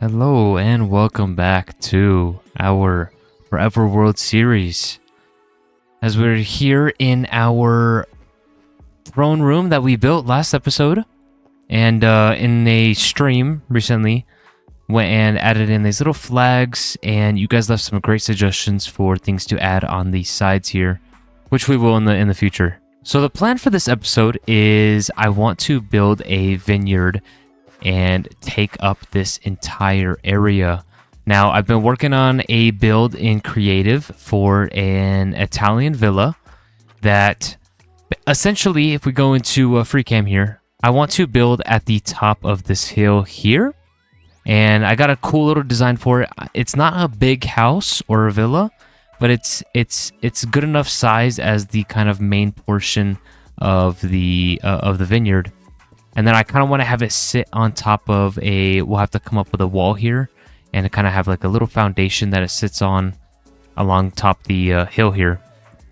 Hello and welcome back to our Forever World series. As we're here in our throne room that we built last episode, and in a stream recently, went and added in these little flags, and you guys left some great suggestions for things to add on the sides here, which we will in the future. So the plan for this episode is I want to build a vineyard and take up this entire area. Now, I've been working on a build in creative for an Italian villa that essentially, if we go into Freecam here, I want to build at the top of this hill here. And I got a cool little design for it. It's not a big house or a villa, but it's good enough size as the kind of main portion of the vineyard. And then I kind of want to have it sit on top of we'll have to come up with a wall here and kind of have like a little foundation that it sits on along top the hill here.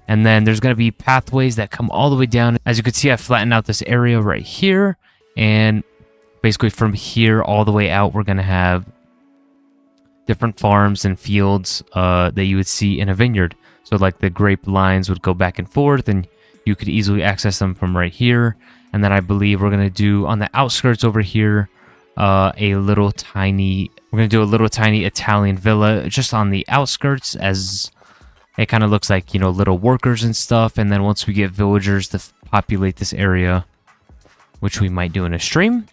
And then there's going to be pathways that come all the way down. As you can see, I flattened out this area right here. And basically from here all the way out, we're going to have different farms and fields that you would see in a vineyard. So like the grape lines would go back and forth and you could easily access them from right here. And then I believe we're going to do on the outskirts over here we're going to do a little tiny Italian villa just on the outskirts, as it kind of looks like, little workers and stuff. And then once we get villagers to populate this area, which we might do in a stream,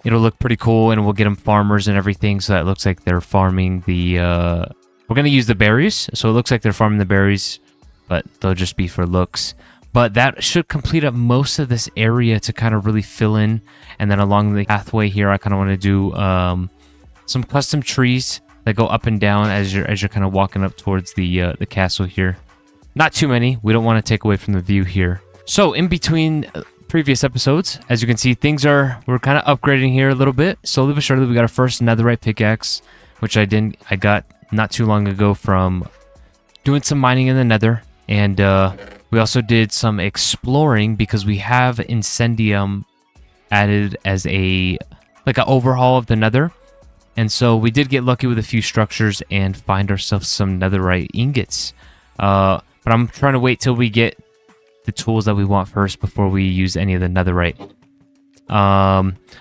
it'll look pretty cool, and we'll get them farmers and everything. So that looks like they're farming we're going to use the berries. So it looks like they're farming the berries, but they'll just be for looks. But that should complete up most of this area to kind of really fill in. And then along the pathway here, I kind of want to do some custom trees that go up and down as you're kind of walking up towards the castle here. Not too many. We don't want to take away from the view here. So in between previous episodes, as you can see, we're kind of upgrading here a little bit. Slowly but surely, we got our first netherite pickaxe, which I got not too long ago from doing some mining in the nether. And we also did some exploring because we have Incendium added as an overhaul of the nether. And so we did get lucky with a few structures and find ourselves some netherite ingots. But I'm trying to wait till we get the tools that we want first before we use any of the netherite.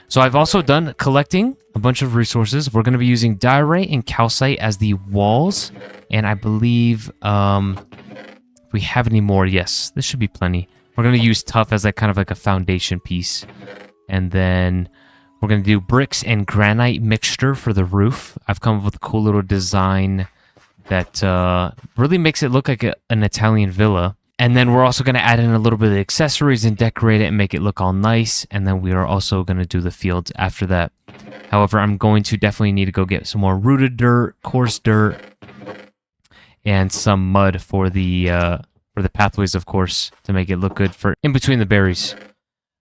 So I've also done collecting a bunch of resources. We're going to be using diorite and calcite as the walls. And I believe if we have any more, yes, this should be plenty. We're going to use tuff as kind of like a foundation piece. And then we're going to do bricks and granite mixture for the roof. I've come up with a cool little design that really makes it look like an Italian villa. And then we're also going to add in a little bit of accessories and decorate it and make it look all nice. And then we are also going to do the fields after that. However, I'm going to definitely need to go get some more rooted dirt, coarse dirt, and some mud for the pathways, of course, to make it look good for in between the berries.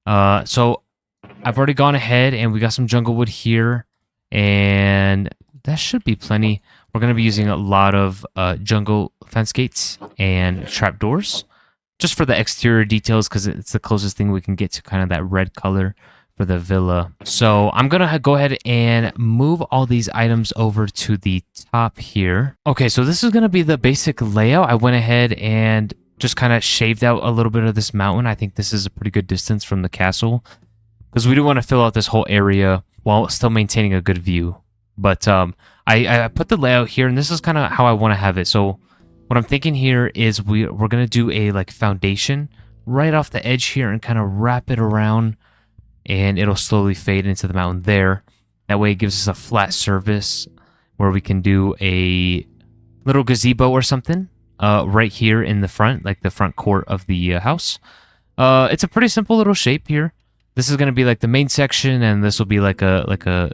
So I've already gone ahead and we got some jungle wood here, and that should be plenty. We're going to be using a lot of jungle fence gates and trapdoors just for the exterior details, because it's the closest thing we can get to kind of that red color for the villa. So I'm going to go ahead and move all these items over to the top here. Okay, so this is going to be the basic layout. I went ahead and just kind of shaved out a little bit of this mountain. I think this is a pretty good distance from the castle, because we do want to fill out this whole area while still maintaining a good view. But I put the layout here, and this is kind of how I want to have it. So what I'm thinking here is we're going to do a foundation right off the edge here and kind of wrap it around, and it'll slowly fade into the mountain there. That way it gives us a flat surface where we can do a little gazebo or something right here in the front, like the front court of the house. It's a pretty simple little shape here. This is going to be like the main section, and this will be like a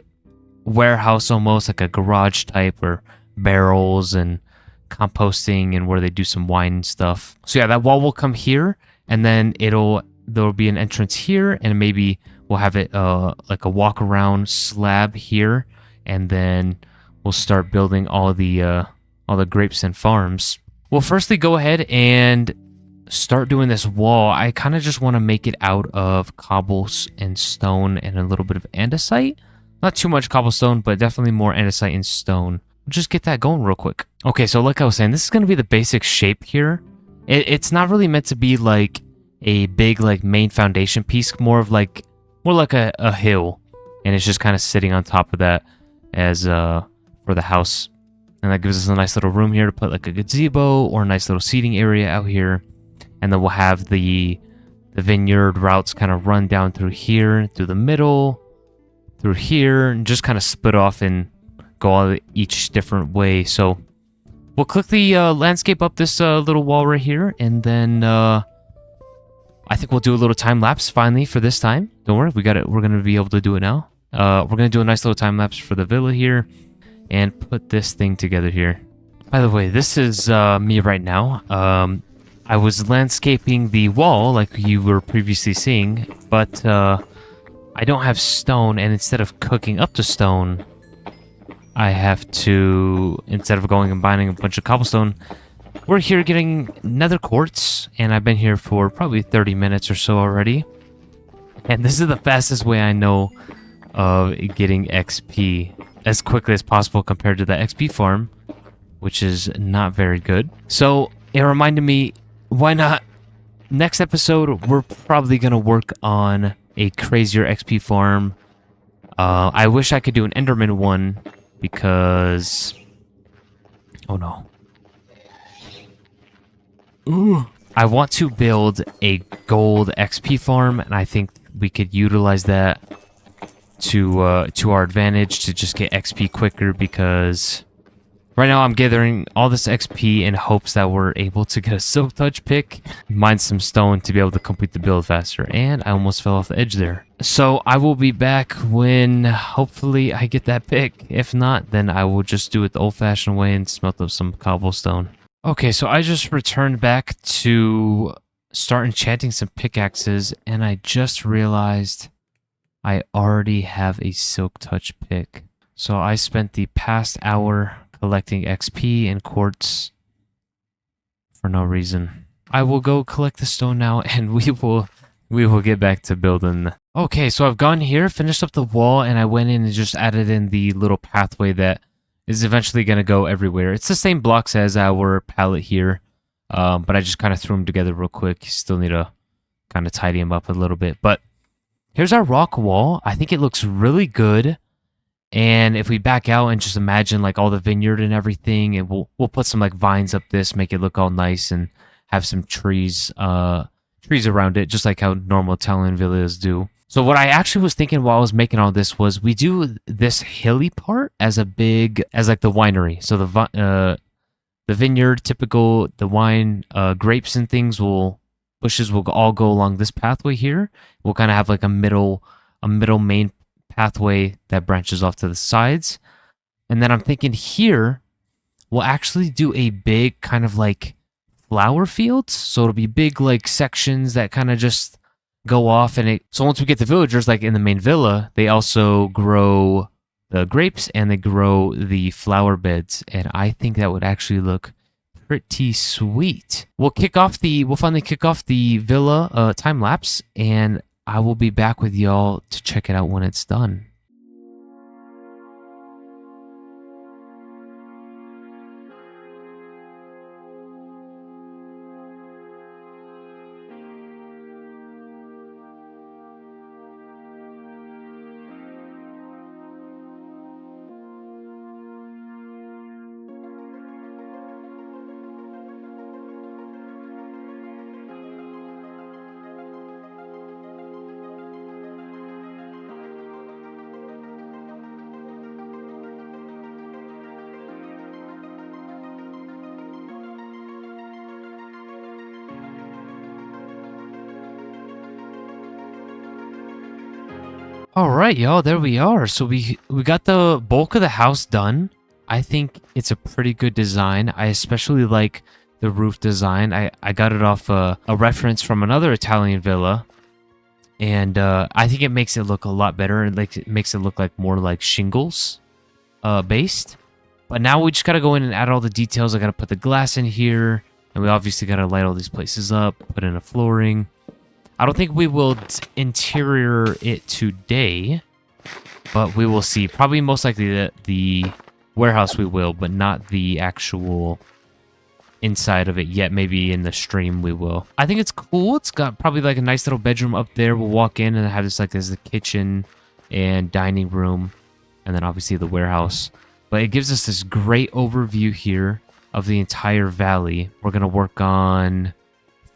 warehouse, almost like a garage type, or barrels and composting and where they do some wine and stuff. So yeah, that wall will come here, and then there'll be an entrance here, and maybe we'll have it like a walk around slab here, and then we'll start building all the grapes and farms. We'll firstly go ahead and start doing this wall. I kind of just want to make it out of cobbles and stone and a little bit of andesite. Not too much cobblestone, but definitely more andesite and stone. Just get that going real quick. Okay, so like I was saying, this is going to be the basic shape here. It's not really meant to be like a big like main foundation piece, more like a hill, and it's just kind of sitting on top of that as for the house. And that gives us a nice little room here to put like a gazebo or a nice little seating area out here. And then we'll have the vineyard routes kind of run down through here, through the middle, through here, and just kind of split off and go all each different way. So we'll click the landscape up this little wall right here, and then I think we'll do a little time lapse finally for this time. Don't worry, we got it. We're gonna be able to do it now. We're gonna do a nice little time lapse for the villa here, and put this thing together here. By the way, this is me right now. I was landscaping the wall like you were previously seeing, but I don't have stone, and instead of cooking up the stone, I have to, instead of going and buying a bunch of cobblestone, we're here getting nether quartz, and I've been here for probably 30 minutes or so already. And this is the fastest way I know of getting XP as quickly as possible compared to the XP farm, which is not very good. So it reminded me, why not? Next episode, we're probably going to work on a crazier XP farm. I wish I could do an Enderman one because... Oh no. Ooh. I want to build a gold XP farm, and I think we could utilize that to our advantage to just get XP quicker, because right now I'm gathering all this XP in hopes that we're able to get a silk touch pick, mine some stone to be able to complete the build faster, and I almost fell off the edge there. So I will be back when hopefully I get that pick. If not, then I will just do it the old-fashioned way and smelt up some cobblestone. Okay, so I just returned back to start enchanting some pickaxes, and I just realized I already have a silk touch pick. So I spent the past hour collecting XP and quartz for no reason. I will go collect the stone now, and we will get back to building. Okay, so I've gone here, finished up the wall, and I went in and just added in the little pathway that is eventually going to go everywhere. It's the same blocks as our palette here, but I just kind of threw them together real quick. Still need to kind of tidy them up a little bit. But here's our rock wall. I think it looks really good. And if we back out and just imagine like all the vineyard and everything, and we'll put some like vines up this, make it look all nice, and have some trees around it, just like how normal Italian villas do. So what I actually was thinking while I was making all this was we do this hilly part as like the winery. So the vineyard, typical, the wine, grapes and things bushes will all go along this pathway here. We'll kind of have like a middle main pathway that branches off to the sides. And then I'm thinking here, we'll actually do a big kind of like flower fields. So it'll be big like sections that kind of just go off, and so once we get the villagers like in the main villa, they also grow the grapes and they grow the flower beds, and I think that would actually look pretty sweet. We'll finally kick off the villa time lapse, and I will be back with y'all to check it out when it's done. All right, y'all, there we are. So we got the bulk of the house done. I think it's a pretty good design. I especially like the roof design. I got it off a reference from another Italian villa, and I think it makes it look a lot better, and like it makes it look like more like shingles based. But now we just gotta go in and add all the details. I gotta put the glass in here, and we obviously gotta light all these places up, put in a flooring. I don't think we will interior it today, but we will see. Probably most likely the warehouse we will, but not the actual inside of it yet. Maybe in the stream we will. I think it's cool. It's got probably like a nice little bedroom up there. We'll walk in and have this like as the kitchen and dining room, and then obviously the warehouse. But it gives us this great overview here of the entire valley. We're gonna work on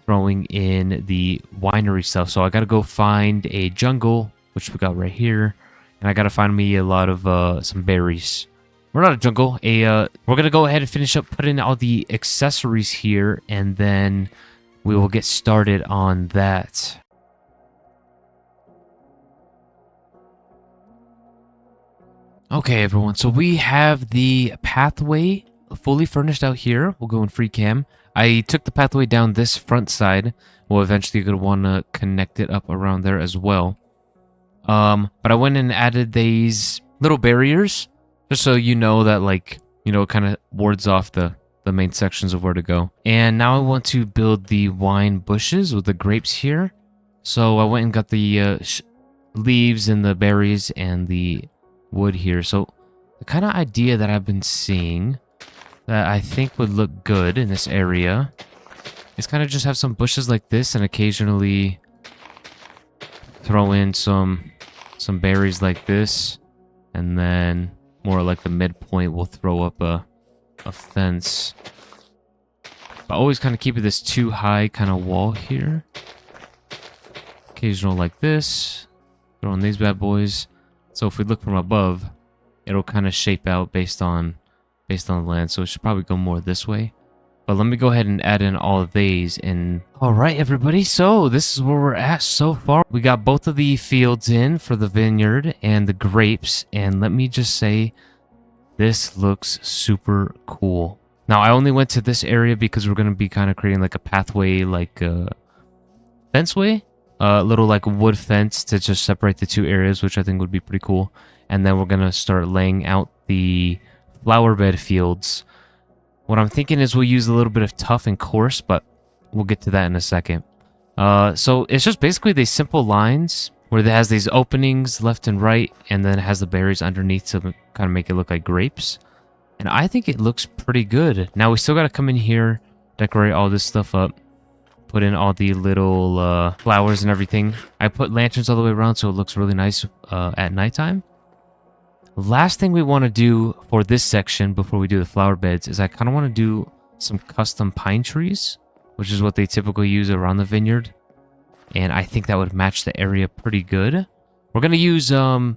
throwing in the winery stuff. So I gotta go find a jungle, which we got right here, and I gotta find me a lot of some berries. We're not a jungle. We're gonna go ahead and finish up putting all the accessories here, and then we will get started on that. Okay, everyone. So we have the pathway fully furnished out here. We'll go in Freecam. I took the pathway down this front side. We'll eventually gonna want to connect it up around there as well. But I went and added these little barriers, just so you know that, like, you know, it kind of wards off the main sections of where to go. And now I want to build the wine bushes with the grapes here. So I went and got the leaves and the berries and the wood here. So the kind of idea that I've been seeing that I think would look good in this area is kind of just have some bushes like this and occasionally throw in some berries like this, and then more like the midpoint we'll throw up a fence. But always kind of keep it this too high kind of wall here. Occasional like this, throw in these bad boys. So if we look from above, it'll kind of shape out based on the land. So it should probably go more this way. But let me go ahead and add in all of these. And all right, everybody. So this is where we're at so far. We got both of the fields in for the vineyard and the grapes. And let me just say, this looks super cool. Now, I only went to this area because we're going to be kind of creating like a pathway, like a fenceway. A little like wood fence to just separate the two areas, which I think would be pretty cool. And then we're going to start laying out the flower bed fields. What I'm thinking is we'll use a little bit of tough and coarse, but we'll get to that in a second. So it's just basically these simple lines where it has these openings left and right, and then it has the berries underneath to kind of make it look like grapes. And I think it looks pretty good. Now we still got to come in here, decorate all this stuff up. Put in all the little flowers and everything. I put lanterns all the way around so it looks really nice at nighttime. Last thing we want to do for this section before we do the flower beds is I kind of want to do some custom pine trees, which is what they typically use around the vineyard. And I think that would match the area pretty good. We're gonna use some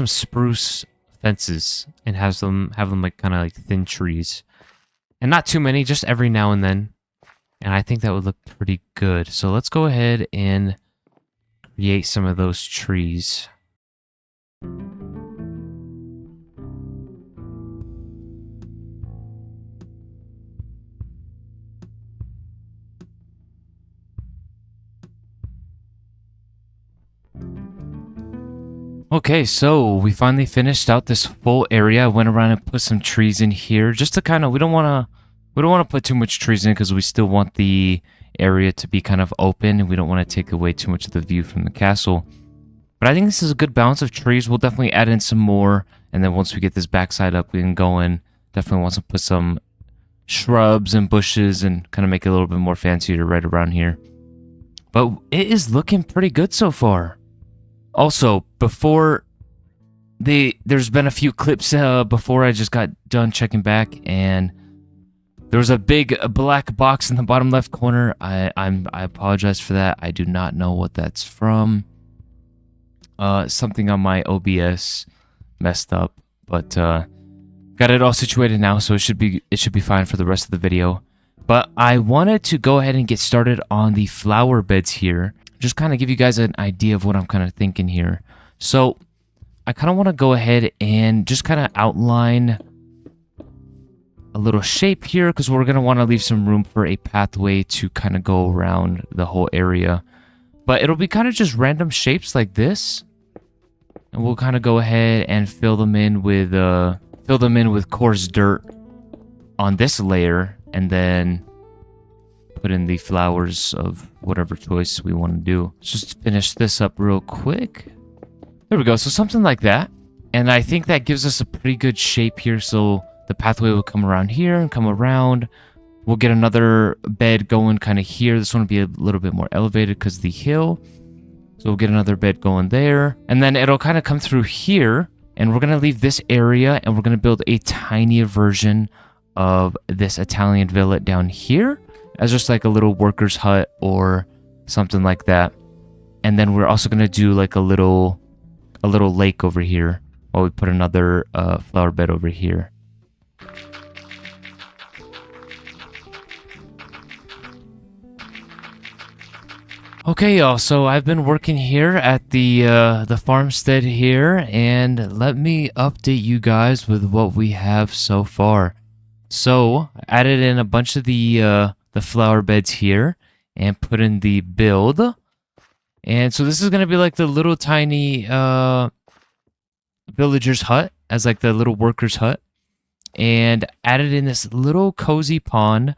spruce fences and have them like kind of like thin trees, and not too many, just every now and then. And I think that would look pretty good. So let's go ahead and create some of those trees. Okay, so we finally finished out this full area. I went around and put some trees in here just to kind of, we don't want to put too much trees in because we still want the area to be kind of open and we don't want to take away too much of the view from the castle. But I think this is a good balance of trees. We'll definitely add in some more, and then once we get this backside up, we can go in. Definitely want to put some shrubs and bushes and kind of make it a little bit more fancier right around here. But it is looking pretty good so far. Also, there's been a few clips before I just got done checking back, and there was a big black box in the bottom left corner. I apologize for that. I do not know what that's from. Something on my OBS messed up, but got it all situated now, so it should be fine for the rest of the video. But I wanted to go ahead and get started on the flower beds here. Just kind of give you guys an idea of what I'm kind of thinking here. So I kind of want to go ahead and just kind of outline a little shape here because we're going to want to leave some room for a pathway to kind of go around the whole area. But it'll be kind of just random shapes like this. And we'll kind of go ahead and fill them in with coarse dirt on this layer, and then put in the flowers of whatever choice we want to do. Let's just finish this up real quick. There we go. So something like that. And I think that gives us a pretty good shape here. So the pathway will come around here and come around. We'll get another bed going kind of here. This one will be a little bit more elevated because of the hill. So we'll get another bed going there. And then it'll kind of come through here. And we're going to leave this area and we're going to build a tinier version of this Italian villa down here as just like a little worker's hut or something like that. And then we're also going to do like a little lake over here while we put another flower bed over here. Okay, y'all, so I've been working here at the farmstead here, and let me update you guys with what we have so far. So, added in a bunch of the flower beds here, and put in the build. And so this is going to be like the little tiny villager's hut, as like the little worker's hut. And added in this little cozy pond.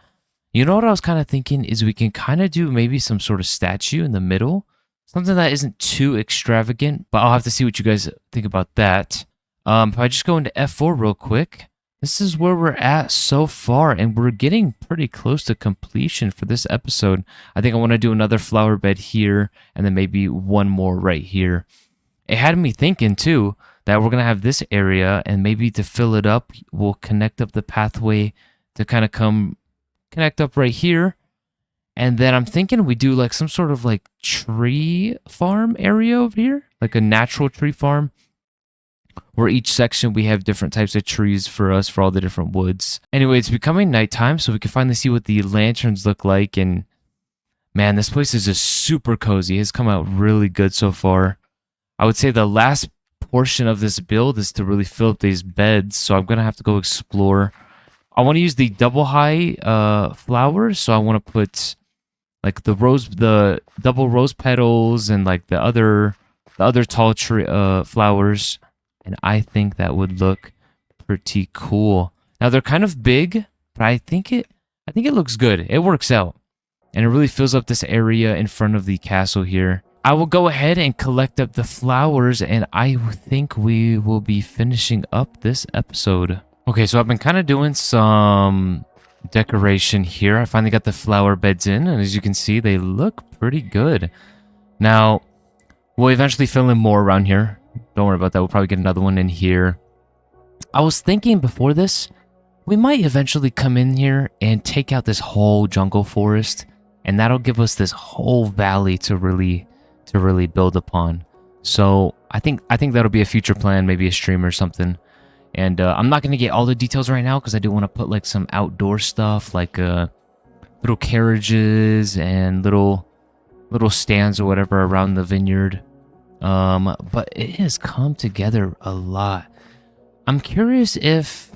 You know what I was kind of thinking is we can kind of do maybe some sort of statue in the middle. Something that isn't too extravagant, but I'll have to see what you guys think about that. If I just go into F4 real quick, this is where we're at so far, and we're getting pretty close to completion for this episode. I think I want to do another flower bed here, and then maybe one more right here. It had me thinking, too, that we're going to have this area, and maybe to fill it up, we'll connect up the pathway to kind of connect up right here. And then I'm thinking we do like some sort of like tree farm area over here, like a natural tree farm, where each section we have different types of trees for us for all the different woods. Anyway, it's becoming nighttime, so we can finally see what the lanterns look like. And man, this place is just super cozy. It's come out really good so far. I would say the last portion of this build is to really fill up these beds, so I'm gonna have to go explore. I want to use the double high flowers, so I want to put like the double rose petals and like the other tall tree flowers, and I think that would look pretty cool. Now they're kind of big, but I think it looks good. It works out, and it really fills up this area in front of the castle here. I will go ahead and collect up the flowers, and I think we will be finishing up this episode. Okay, so I've been kind of doing some decoration here. I finally got the flower beds in, and as you can see, they look pretty good. Now, we'll eventually fill in more around here. Don't worry about that. We'll probably get another one in here. I was thinking before this, we might eventually come in here and take out this whole jungle forest, and that'll give us this whole valley to really build upon. So I think that'll be a future plan, maybe a stream or something. And I'm not going to get all the details right now because I do want to put like some outdoor stuff, like little carriages and little stands or whatever around the vineyard. But it has come together a lot. I'm curious if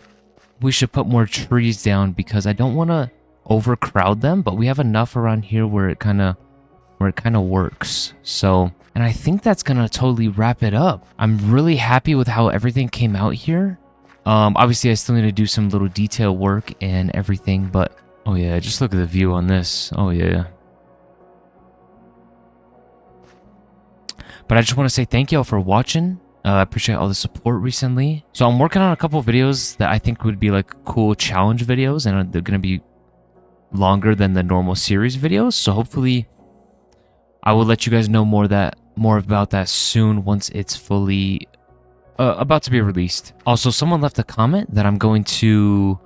we should put more trees down because I don't want to overcrowd them, but we have enough around here where it kind of works. So, and I think that's going to totally wrap it up. I'm really happy with how everything came out here. Obviously I still need to do some little detail work and everything, but oh yeah, just look at the view on this. Oh yeah. But I just want to say thank you all for watching. I appreciate all the support recently. So I'm working on a couple videos that I think would be like cool challenge videos, and they're going to be longer than the normal series videos. So hopefully I will let you guys know more about that soon once it's fully about to be released. Also, someone left a comment that I'm going to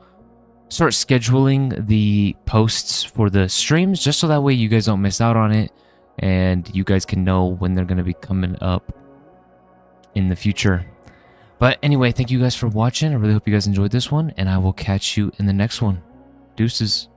start scheduling the posts for the streams just so that way you guys don't miss out on it and you guys can know when they're going to be coming up in the future. But anyway, thank you guys for watching. I really hope you guys enjoyed this one, and I will catch you in the next one. Deuces.